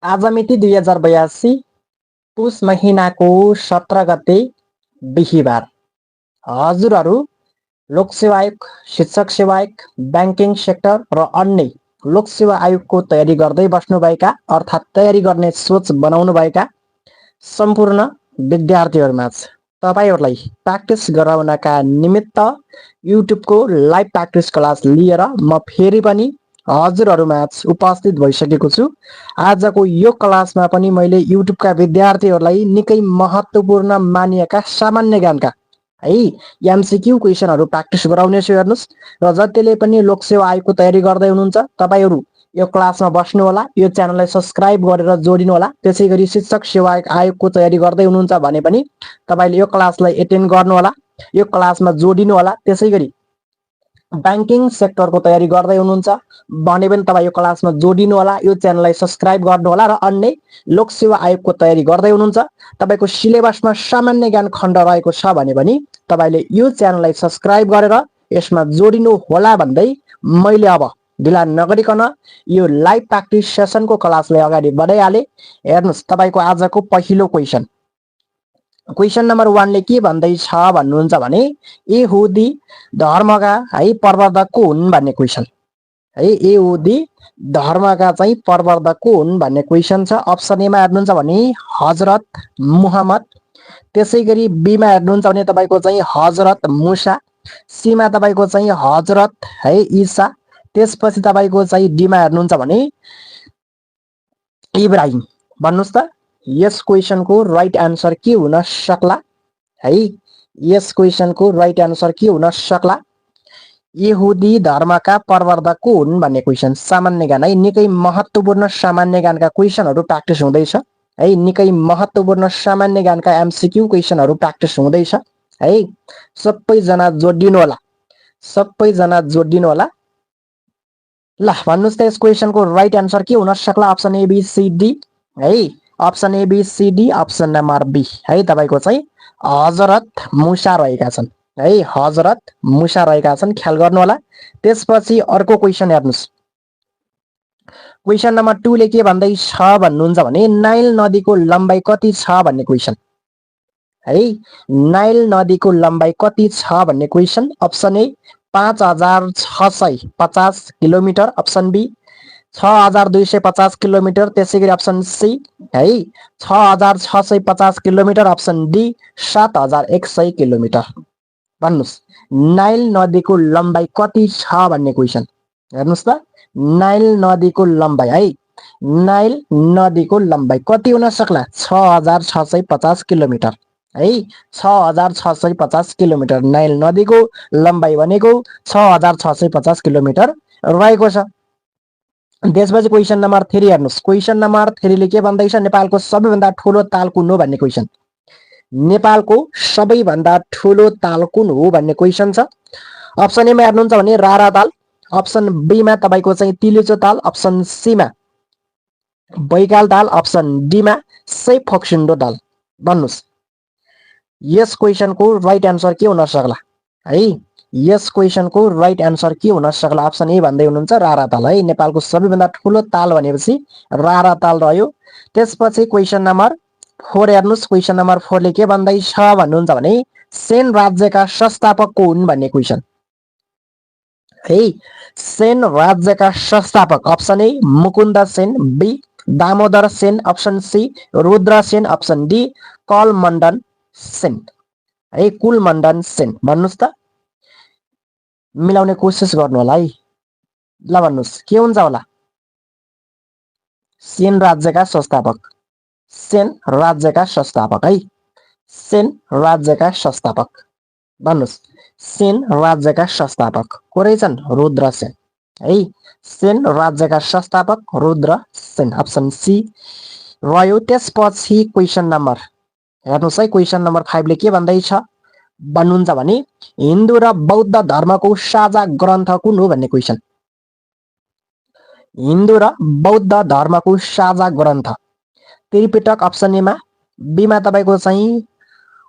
आज मिति 2082 पुस महिनाको 17 गते बिहिबार। हजुरहरू लोकसेवा आयोग, शिक्षक सेवा आयोग, ब्याङ्किङ सेक्टर र अन्य लोकसेवा आयोगको तयारी गर्दै बस्नुभएका अर्थात् तयारी गर्ने सोच बनाउनुभएका सम्पूर्ण विद्यार्थीहरूमाझ तपाईँहरूलाई प्र्याक्टिस गराउनका निमित्त युट्युबको लाइभ प्र्याक्टिस क्लास लिएर म फेरि पनि हजुरहरूमाझ उपस्थित भइसकेको छु। आजको यो क्लासमा पनि मैले युट्युबका विद्यार्थीहरूलाई निकै महत्त्वपूर्ण मानिएका सामान्य ज्ञानका है एमसिक्यू क्वेसनहरू प्र्याक्टिस गराउनेछु। हेर्नुहोस्, र जतिले पनि लोकसेवा आयोगको तयारी गर्दै हुनुहुन्छ तपाईँहरू यो क्लासमा बस्नु होला, यो च्यानललाई सब्स्क्राइब गरेर जोडिनु होला। त्यसै गरी शिक्षक सेवा आयोगको तयारी गर्दै हुनुहुन्छ भने पनि तपाईँले यो क्लासलाई एटेन्ड गर्नु होला, यो क्लासमा जोडिनु होला। त्यसै गरी ब्याङ्किङ सेक्टरको तयारी गर्दै हुनुहुन्छ भने पनि तपाईँ यो क्लासमा जोडिनु होला, यो च्यानललाई सब्स्क्राइब गर्नु होला। र अन्य लोकसेवा आयोगको तयारी गर्दै हुनुहुन्छ, तपाईँको सिलेबसमा सामान्य ज्ञान खण्ड रहेको छ भने पनि तपाईँले यो च्यानललाई सब्स्क्राइब गरेर यसमा जोडिनु होला भन्दै मैले अब ढिला नगरिकन यो लाइभ प्र्याक्टिस सेसनको क्लासलाई अगाडि बढाइहालेँ। हेर्नुहोस्, तपाईँको आजको पहिलो क्वेसन नम्बर 1 ले के भन्दैछ भन्नुहुन्छ भने यहुदी धर्मका है प्रवर्तक को हुन् भन्ने क्वेसन है। यहुदी धर्मका चाहिँ प्रवर्तक को हुन् भन्ने क्वेसन छ। अप्सन एमा हेर्नुहुन्छ भने हजरत मुहम्मद, त्यसै गरी बीमा हेर्नुहुन्छ भने तपाईँको चाहिँ हजरत मुसा, सीमा तपाईँको चाहिँ हजरत है ईसा, त्यसपछि तपाईँको चाहिँ डीमा हेर्नुहुन्छ भने इब्राहिम। भन्नुहोस् त यस क्वेसनको राइट आन्सर के हुन सक्ला है? यस क्वेसनको राइट आन्सर के हुन सक्ला? यहुदी धर्मका प्रवर्तक को हुन् भन्ने क्वेसन सामान्य ज्ञान है। निकै महत्त्वपूर्ण सामान्य ज्ञानका क्वेसनहरू प्र्याक्टिस हुँदैछ है। निकै महत्त्वपूर्ण सामान्य ज्ञानका एमसिक्यू क्वेसनहरू प्र्याक्टिस हुँदैछ है। सबैजना जोडिनु होला, सबैजना जोडिनु होला। ल भन्नुहोस् त यस क्वेसनको राइट आन्सर के हुन सक्ला? अप्सन एबिसिडी है। Option ABCD, option number B है तपाईँको चाहिँ हजरत मुसा रहेका छन् है। हजरत मुसा रहेका छन्, ख्याल गर्नु होला। त्यसपछि अर्को क्वेसन हेर्नुहोस्, क्वेसन नम्बर 2 ले के भन्दैछ भन्नुहुन्छ भने नाइल नदीको लम्बाइ कति छ भन्ने क्वेसन है। नाइल नदीको लम्बाइ कति छ भन्ने question. Option A 5650 kilometre, option B 6250 kilometre, त्यसै गरी अप्सन सी है 6650 किलोमिटर, अप्सन डी 7100 किलोमिटर। भन्नुहोस् नाइल नदीको लम्बाइ कति छ भन्ने क्वेसन। हेर्नुहोस् त नाइल नदीको लम्बाइ है, नाइल नदीको लम्बाइ कति हुन सक्ला? 6650 किलोमिटर है। 6650 किलोमिटर नाइल नदीको लम्बाइ भनेको 6650 किलोमिटर रहेको छ। त्यसपछि क्वेसन नम्बर 3 हेर्नुहोस्, क्वेसन नम्बर 3 ले के भन्दैछ? नेपालको सबैभन्दा ठुलो ताल कुन हो भन्ने क्वेसन। नेपालको सबैभन्दा ठुलो ताल कुन हो भन्ने क्वेसन छ। अप्सन एमा हेर्नुहुन्छ भने रारा ताल, अप्सन बीमा तपाईँको चाहिँ तिलिचो ताल, अप्सन सीमा बैकाल ताल, अप्सन डीमा सेफोक्सिन्डो ताल। भन्नुहोस् यस क्वेसनको राइट आन्सर के हुन सक्ला है? यस क्वेसनको राइट आन्सर के हुन सक्ला? अप्सन ए भन्दै हुनुहुन्छ रारा ताल है। नेपालको सबैभन्दा ठुलो ताल भनेपछि रारा ताल रह्यो। त्यसपछि क्वेसन नम्बर 4 हेर्नुहोस्, क्वेसन नम्बर 4 ले के भन्दैछ भन्नुहुन्छ भने सेन राज्यका संस्थापक को हुन् भन्ने क्वेसन है। सेन राज्यका संस्थापक option A Mukund Sen, B Damodar Sen, option C Rudra Sen, option D Kalmandan Sen है, कुलमण्डन सेन। भन्नुहोस् त मिलाउने कोसिस गर्नु होला है। ल भन्नुहोस् के हुन्छ होला? सेन राज्यका संस्थापक, सेन राज्यका संस्थापक है, सेन राज्यका संस्थापक। भन्नुहोस् सेन राज्यका संस्थापक को रहेछन्? रुद्र सेन है। सेन राज्यका संस्थापक रुद्र सेन, अप्सन सी रह्यो। त्यसपछि क्वेसन नम्बर हेर्नुहोस् है, क्वेसन नम्बर 5 ले के भन्दैछ भन्नुहुन्छ भने हिन्दू र बौद्ध धर्मको साझा ग्रन्थ कुन हो भन्ने क्वेसन। हिन्दू र बौद्ध धर्मको साझा ग्रन्थ त्रिपिटक अप्सन एमा, बीमा तपाईँको चाहिँ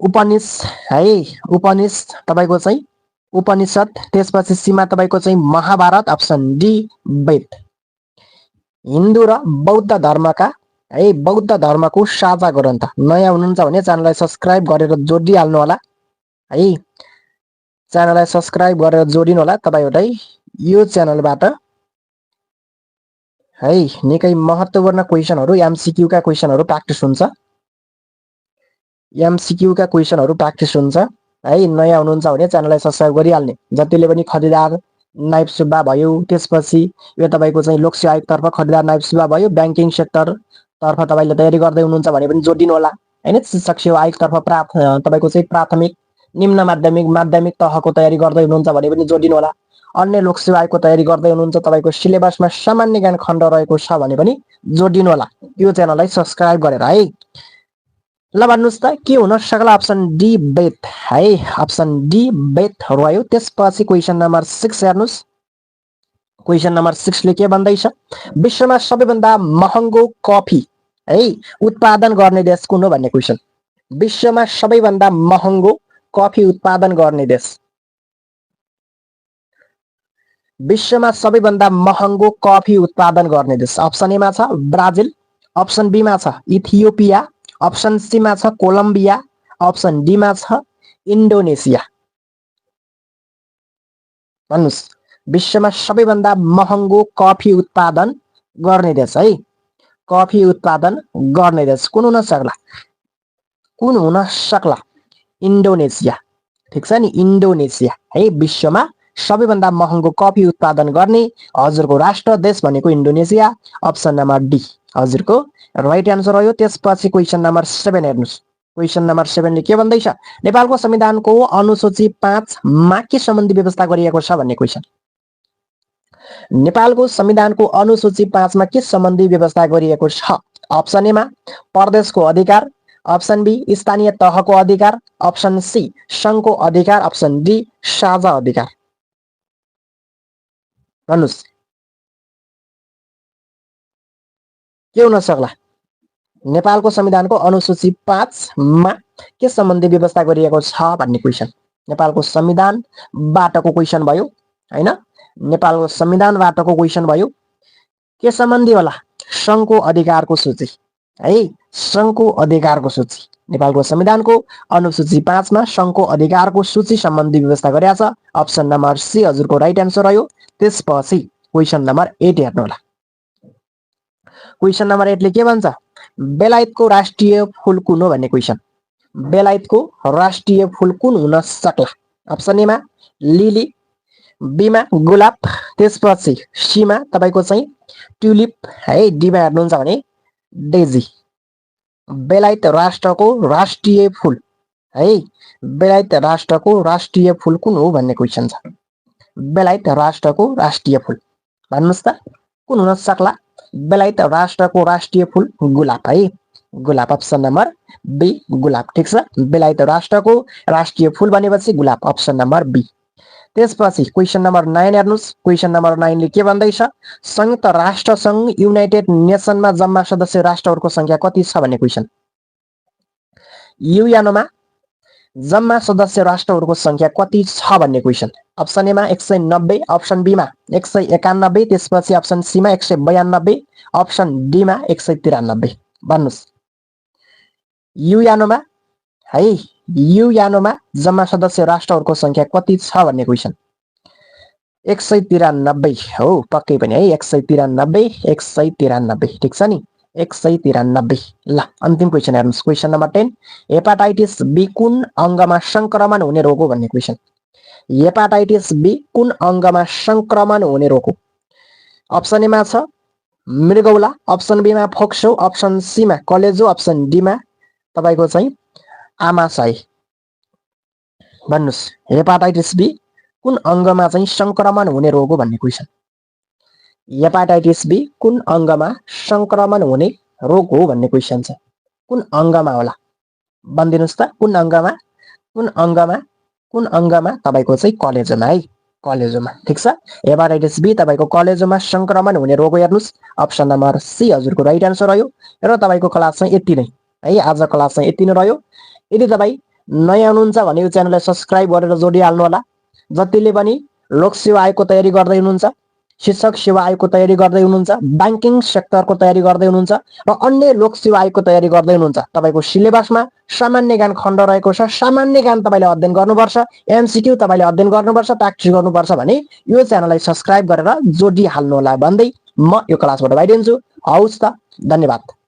उपनिषद है, उपनिषद तपाईँको चाहिँ उपनिषद, त्यसपछि सीमा तपाईँको चाहिँ महाभारत, अप्सन डी वेद। हिन्दू र बौद्ध धर्मका है बौद्ध धर्मको साझा ग्रन्थ। नयाँ हुनुहुन्छ भने च्यानललाई सब्स्क्राइब गरेर जोडिहाल्नु होला है। च्यानललाई सब्स्क्राइब गरेर जोडिनु होला तपाईहरुलाई यो च्यानलबाट है निकै महत्त्वपूर्ण क्वेशनहरु एमसीक्यू का क्वेशनहरु प्र्याक्टिस हुन्छ। एमसीक्यू का क्वेशनहरु प्र्याक्टिस हुन्छ है। नयाँ हुनुहुन्छ भने च्यानललाई सब्स्क्राइब गरिहाल्ने। जतिले पनि खरिदार नाइब सुब्बा भयो, त्यसपछि यो तपाईको चाहिँ लोकसेवा आयोग तर्फ खरिदार नाइब सुब्बा भयो, बैंकिङ सेक्टर तर्फ तपाईले तयारी गर्दै हुनुहुन्छ भने पनि जोडिनु होला हैन। शिक्षक सेवा आयोग तर्फ तपाईको चाहिँ प्राथमिक निम्न माध्यमिक माध्यमिक तहको तयारी गर्दै हुनुहुन्छ भने पनि जोडिनु होला। अन्य लोकसेवा आयोगको तयारी गर्दै हुनुहुन्छ तपाईको सिलेबसमा सामान्य ज्ञान खण्ड रहेको छ भने पनि जोडिनु होला यो च्यानललाई सब्स्क्राइब गरेर है। ल भन्नुस् त के हुन सक्ला? अप्सन डी बेथ है। अप्सन डी बेथ रह्यो। त्यसपछि क्वेशन नम्बर 6 हेर्नुस्। क्वेशन नम्बर 6 ले के भन्दैछ? विश्वमा सबैभन्दा महँगो कफी है उत्पादन गर्ने देश कुन हो भन्ने क्वेशन। विश्वमा सबैभन्दा महँगो कफी उत्पादन गर्ने देश। विश्वमा सबैभन्दा महँगो कफी उत्पादन गर्ने देश। अप्सन ए मा छ ब्राजिल, अप्सन बी मा छ इथियोपिया, अप्सन सी मा छ कोलम्बिया, अप्सन डी मा छ इन्डोनेसिया। भन्नुस् विश्वमा सबैभन्दा महँगो कफी उत्पादन गर्ने देश है। कफी उत्पादन गर्ने देश कुन हुन सक्ला? कुन हुन सक्ला? इन्डोनेसिया। ठीक छ नि, इन्डोनेसिया है। विश्वमा सबैभन्दा महँगो कफी उत्पादन गर्ने हजुरको राष्ट्र देश भनेको इन्डोनेसिया। अप्सन नम्बर डी हजुरको राइट आन्सर रह्यो। त्यसपछि क्वेशन नम्बर 7 हेर्नुस्। क्वेशन नम्बर 7 ले के भन्दैछ? नेपालको संविधानको अनुसूची 5 मा के सम्बन्धी व्यवस्था गरिएको छ भन्ने क्वेशन। नेपालको संविधानको अनुसूची 5 मा के सम्बन्धी व्यवस्था गरिएको छ? अप्सन ए मा प्रदेशको अधिकार, अप्सन बी स्थानीय तहको अधिकार, अप्सन सी संघको अधिकार, अप्सन डी साझा अधिकार। भन्नुस् के हुन सक्ला? नेपालको संविधानको अनुसूची 5 मा के सम्बन्धी व्यवस्था गरिएको छ भन्ने क्वेशन। नेपालको संविधानबाटको क्वेशन भयो हैन। नेपालको संविधानबाटको क्वेशन भयो। के सम्बन्धी होला? संघको अधिकारको सूची है। संघको अधिकारको सूची। नेपालको संविधानको अनुसूची 5 मा संघको अधिकारको सूची सम्बन्धी व्यवस्था गरेको छ। अप्सन नम्बर सी हजुरको राइट आन्सर रह्यो। त्यसपछि क्वेशन नम्बर 8 हेर्नु होला। क्वेशन नम्बर 8 ले के भन्छ? बेलायतको राष्ट्रिय फूल कुन हो भन्ने क्वेशन। बेलायतको राष्ट्रिय फूल कुन हुन सक्ला? अप्सन ए मा लिली, बी मा गुलाब, त्यसपछि सी मा तपाईको चाहिँ ट्युलिप है, डी मा हेर्नुहुन्छ भने डेजी। बेलायत राष्ट्रको राष्ट्रिय फूल है। बेलायत राष्ट्रको राष्ट्रिय फूल कुन हो भन्ने क्वेशन छ। बेलायत राष्ट्रको राष्ट्रिय फूल भन्नुस् त कुन हुन सक्ला? बेलायत राष्ट्रको राष्ट्रिय फूल गुलाब है। गुलाब अप्सन नम्बर बी गुलाब। ठीक छ, बेलायत राष्ट्रको राष्ट्रिय फूल भनेपछि गुलाब अप्सन नम्बर बी। त्यसपछि क्वेशन नम्बर 9 हेर्नुस्। क्वेशन नम्बर 9 ले के भन्दैछ? संयुक्त राष्ट्र संघ युनाइटेड नेसनमा जम्मा सदस्य राष्ट्रहरूको संख्या कति छ भन्ने क्वेशन। युएनओमा जम्मा सदस्य राष्ट्रहरूको संख्या कति छ भन्ने क्वेशन। अप्सन ए मा 190, अप्सन बी मा 191, त्यसपछि अप्सन सी मा 192, अप्सन डी मा 193। भन्नुस् युएनओमा है, युएनओमा जम्मा सदस्य राष्ट्रहरूको संख्या कति छ भन्ने क्वेशन। 193 हो पक्कै पनि है। 193 193 ठीक छ नि, 193। ल अन्तिम क्वेशन हेर्नुस्। क्वेशन नम्बर 10 हेपाटाइटिस बी कुन अङ्गमा संक्रमण हुने रोग हो भन्ने क्वेशन। हेपाटाइटिस बी कुन अङ्गमा संक्रमण हुने रोग हो? अप्सन ए मा छ मृगौला, अप्सन बी मा फोक्सो, अप्सन सी मा कलेजो, अप्सन डी मा तपाईको चाहिँ आमाशय। भन्नुस् हेपाटाइटिस बी कुन अङ्गमा चाहिँ संक्रमण हुने रोग हो भन्ने क्वेशन। हेपाटाइटिस बी कुन अङ्गमा संक्रमण हुने रोग हो भन्ने क्वेशन छ। कुन अङ्गमा होला भनिदिनुस् त? कुन अङ्गमा? कुन अङ्गमा? कुन अङ्गमा? तपाईको चाहिँ कलेजोमा है, कलेजोमा। ठीक छ, हेपाटाइटिस बी तपाईको कलेजोमा संक्रमण हुने रोग हेर्नुस्। अप्सन नम्बर सी हजुरको राइट आन्सर रह्यो। र तपाईको क्लास चाहिँ यति नै है। आज क्लास चाहिँ यति नै रह्यो। यदि तपाई नयाँ हुनुहुन्छ भने यो च्यानललाई सब्स्क्राइब गरेर जोडिहाल्नु होला। जतिले पनि लोकसेवा आयोगको तयारी गर्दै हुनुहुन्छ शिक्षक सेवा आयोगको तयारी गर्दै हुनुहुन्छ, ब्याङ्किङ सेक्टरको तयारी गर्दै हुनुहुन्छ र अन्य लोक सेवा आयोगको तयारी गर्दै हुनुहुन्छ, तपाईको सिलेबसमा सामान्य ज्ञान खण्ड रहेको छ। सामान्य ज्ञान तपाईले अध्ययन गर्नुपर्छ, एमसीक्यू तपाईले अध्ययन गर्नुपर्छ, प्र्याक्टिस गर्नुपर्छ भने यो च्यानललाई सब्स्क्राइब गरेर जोडिहाल्नु होला भन्दै म यो क्लासबाट बाहिरिन्छु। हौस् त, धन्यवाद।